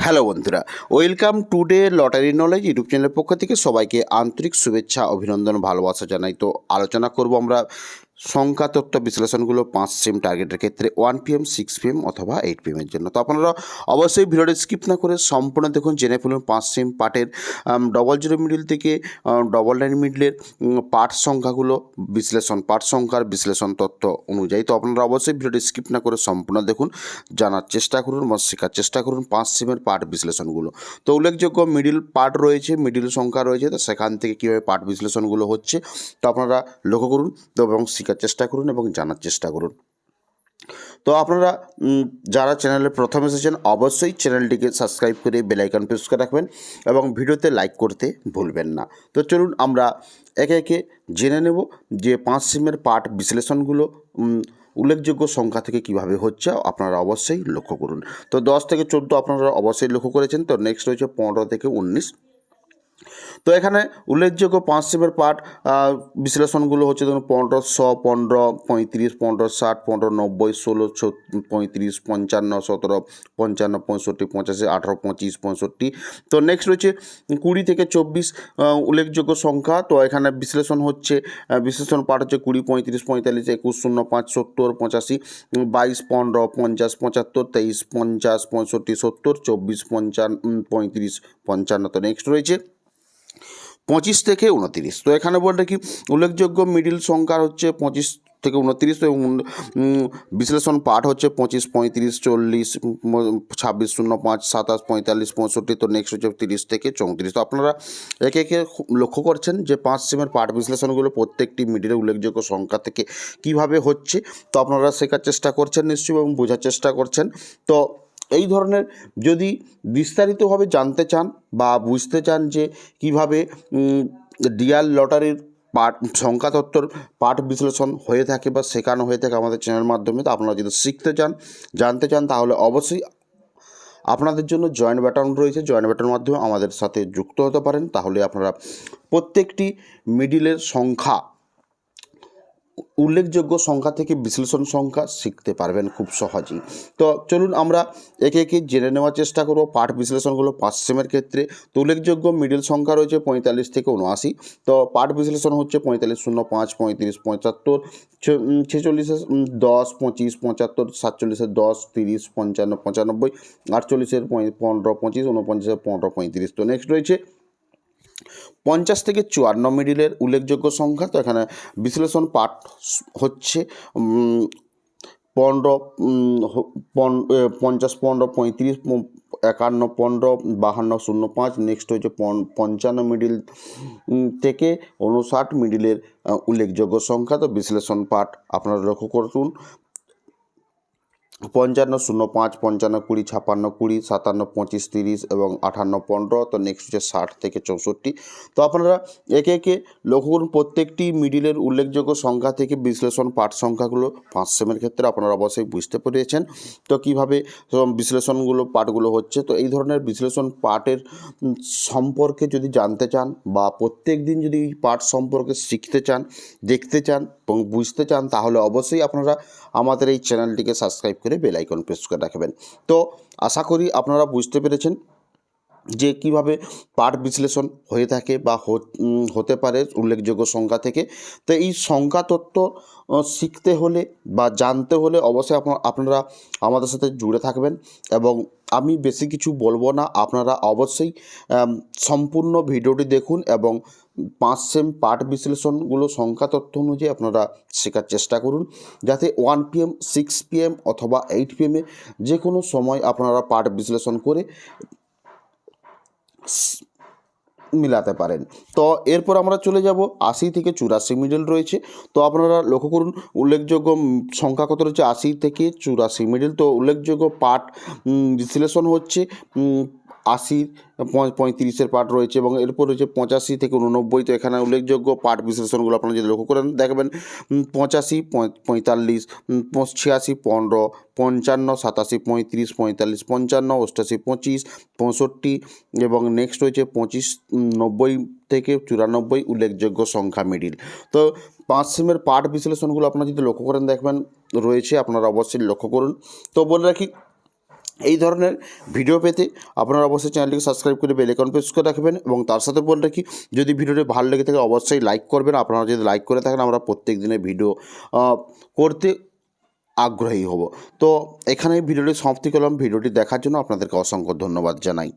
Hello বন্ধুরা, welcome today lottery knowledge YouTube চ্যানেলের পক্ষ থেকে সবাইকে আন্তরিক শুভেচ্ছা, অভিনন্দন, ভালোবাসা জানাই। তো আলোচনা করব আমরা সংখ্যা তত্ত্ব বিশ্লেষণগুলো 5 সিম টার্গেটের ক্ষেত্রে 1 PM 6 PM অথবা 8 PM এর জন্য। তো আপনারা অবশ্যই ভিডিওটি স্কিপ না করে সম্পূর্ণ দেখুন, জেনে ফেলুন 5 সিম পার্টের 00 মিডিল থেকে 99 মিডিলের পার্ট সংখ্যাগুলো পার্ট সংখ্যার বিশ্লেষণ তত্ত্ব অনুযায়ী। তো আপনারা অবশ্যই ভিডিওটি স্কিপ না করে সম্পূর্ণ দেখুন, জানার চেষ্টা করুন বা শেখার চেষ্টা করুন 5 সিমের পার্ট বিশ্লেষণগুলো। তো উল্লেখযোগ্য মিডিল পার্ট রয়েছে, মিডিল সংখ্যা রয়েছে, তো সেখান থেকে কীভাবে পার্ট বিশ্লেষণগুলো হচ্ছে তো আপনারা লক্ষ্য করুন তো এবং শেখার চেষ্টা করুন এবং জানার চেষ্টা করুন। তো আপনারা যারা চ্যানেলে প্রথম এসেছেন অবশ্যই চ্যানেলটিকে সাবস্ক্রাইব করে বেল আইকন প্রেস করে রাখবেন এবং ভিডিওতে লাইক করতে ভুলবেন না। তো চলুন আমরা একে একে জেনে নেব যে 5 সিমের পার্ট বিশ্লেষণগুলো উল্লেখযোগ্য সংখ্যা থেকে কিভাবে হচ্ছে আপনারা অবশ্যই লক্ষ্য করুন। তো 10 থেকে 14 আপনারা অবশ্যই লক্ষ্য করেছেন। তো নেক্সট রয়েছে 15 থেকে 19। তো এখানে উল্লেখযোগ্য 5 সিমের পার্ট বিশ্লেষণগুলো হচ্ছে ধরুন 1500, 15, 35, 1560, 1590, 16, 35, 55, 17, 55, 65, 85, 18, 25, 65। তো নেক্সট রয়েছে 20 থেকে 24 উল্লেখযোগ্য সংখ্যা। তো এখানে বিশ্লেষণ পার্ট হচ্ছে 20, 35, 45, 21, 05, 70, 85, 22, 15, 50, 75, 23, 50, 65, 70, 24, 55, 35, 55। তো নেক্সট রয়েছে 25 থেকে 29। তো এখানে বলতে কি উল্লেখযোগ্য মিডিল সংখ্যা হচ্ছে 25 থেকে 29 এবং বিশ্লেষণ পার্ট হচ্ছে 25, 35, 40, 26, 05, 27, 45, 65। তো নেক্সট হচ্ছে 30 থেকে 34। তো আপনারা একে একে লক্ষ্য করছেন যে 5 সিমের পার্ট বিশ্লেষণগুলো প্রত্যেকটি মিডিলে উল্লেখযোগ্য সংখ্যা থেকে কিভাবে হচ্ছে। তো আপনারা শেখার চেষ্টা করছেন নিশ্চয়ই এবং বোঝার চেষ্টা করছেন। তো এই ধরনের যদি বিস্তারিতভাবে জানতে চান বা বুঝতে চান যে কিভাবে ডিয়াল লটারির পার্ট সংখ্যা তত্ত্বর পার্ট বিশ্লেষণ হয়ে থাকে বা শেখানো হয়ে থাকে আমাদের চ্যানেলের মাধ্যমে, তো আপনারা যদি শিখতে চান, জানতে চান, তাহলে অবশ্যই আপনাদের জন্য জয়েন্ট বাটন রয়েছে। জয়েন্ট বাটনের মাধ্যমে আমাদের সাথে যুক্ত হতে পারেন। তাহলে আপনারা প্রত্যেকটি মিডিলের সংখ্যা উল্লেখযোগ্য সংখ্যা থেকে বিশ্লেষণ সংখ্যা শিখতে পারবেন খুব সহজেই। তো চলুন আমরা একে একে জেনে নেওয়ার চেষ্টা করব পার্ট বিশ্লেষণগুলো 5 সিমের ক্ষেত্রে। তো উল্লেখযোগ্য মিডিল সংখ্যা রয়েছে 45 থেকে 79। তো পার্ট বিশ্লেষণ হচ্ছে 45, 05, 35, 75, 46, 10, 25, 75, 47, 10, 30, 55, 95, 48, 15, 25, 49, 15, 35। তো নেক্সট রয়েছে 50 থেকে 54 মিডিলের উল্লেখযোগ্য সংখ্যা। তো এখানে বিশ্লেষণ পার্ট হচ্ছে 15, 50, 15, 35, 51, 15, 52, 05। নেক্সট হচ্ছে 55 মিডিল থেকে 59 মিডিলের উল্লেখযোগ্য সংখ্যা। তো বিশ্লেষণ পার্ট আপনারা লক্ষ্য করুন 55, 05, 55, 20, 56, 20, 57, 25, 30 এবং 58, 15। তো নেক্সট হচ্ছে 60 থেকে 64। তো আপনারা একে একে লক্ষ্য করুন প্রত্যেকটি মিডিলের উল্লেখযোগ্য সংখ্যা থেকে বিশ্লেষণ পার্ট সংখ্যাগুলো 5 সেমের ক্ষেত্রে আপনারা অবশ্যই বুঝতে পেরেছেন। তো কীভাবে বিশ্লেষণগুলো পার্টগুলো হচ্ছে। তো এই ধরনের বিশ্লেষণ পার্টের সম্পর্কে যদি জানতে চান বা প্রত্যেক দিন যদি এই পার্ট সম্পর্কে শিখতে চান, দেখতে চান এবং বুঝতে চান, তাহলে অবশ্যই আপনারা আমাদের এই চ্যানেলটিকে সাবস্ক্রাইব করে বেল আইকন প্রেস করে রাখবেন। তো আশা করি আপনারা বুঝতে পেরেছেন যে কিভাবে পার্ট বিশ্লেষণ হয়ে থাকে বা হতে পারে উল্লেখযোগ্য সংখ্যা থেকে। তো এই সংখ্যা তত্ত্ব শিখতে হলে বা জানতে হলে অবশ্যই আপনারা আমাদের সাথে জুড়ে থাকবেন এবং আমি বেশি কিছু বলবো না। আপনারা অবশ্যই সম্পূর্ণ ভিডিওটি দেখুন এবং 5 সেম পার্ট বিশ্লেষণগুলো সংখ্যা তথ্য অনুযায়ী আপনারা শেখার চেষ্টা করুন, যাতে 1 PM, 6 PM অথবা 8 PM যে কোনো সময় আপনারা পার্ট বিশ্লেষণ করে মিলাতে পারেন। তো এরপর আমরা চলে যাব 80 থেকে 84 মিডল রয়েছে। তো আপনারা লক্ষ্য করুন উল্লেখযোগ্য সংখ্যা কত রয়েছে 80 থেকে 84 মিডল। তো উল্লেখযোগ্য পার্ট বিশ্লেষণ হচ্ছে 80, 35 পার্ট রয়েছে এবং এরপর রয়েছে 85 থেকে 89। তো এখানে উল্লেখযোগ্য পার্ট বিশ্লেষণগুলো আপনারা যদি লক্ষ্য করেন দেখবেন 85, 45, 86, 15, 55, 87, 35, 45, 55, 88, 25, 65 এবং নেক্সট রয়েছে 25, 90 থেকে 94 উল্লেখযোগ্য সংখ্যা মিডিল। তো 5 সিমের পার্ট বিশ্লেষণগুলো আপনারা যদি লক্ষ্য করেন দেখবেন রয়েছে, আপনারা অবশ্যই লক্ষ্য করুন। তো বলে রাখি এই ধরনের ভিডিও পেতে আপনারা অবশ্যই চ্যানেলটিকে সাবস্ক্রাইব করে বেল আইকন প্রেস করে রাখবেন এবং তার সাথে বলে রাখি, যদি ভিডিওটি ভালো লেগে থাকে অবশ্যই লাইক করবেন। আপনারা যদি লাইক করে থাকেন আমরা প্রত্যেক দিনের ভিডিও করতে আগ্রহী হব। তো এখানে ভিডিওটি সমাপ্তি করলাম। ভিডিওটি দেখার জন্য আপনাদেরকে অসংখ্য ধন্যবাদ জানাই।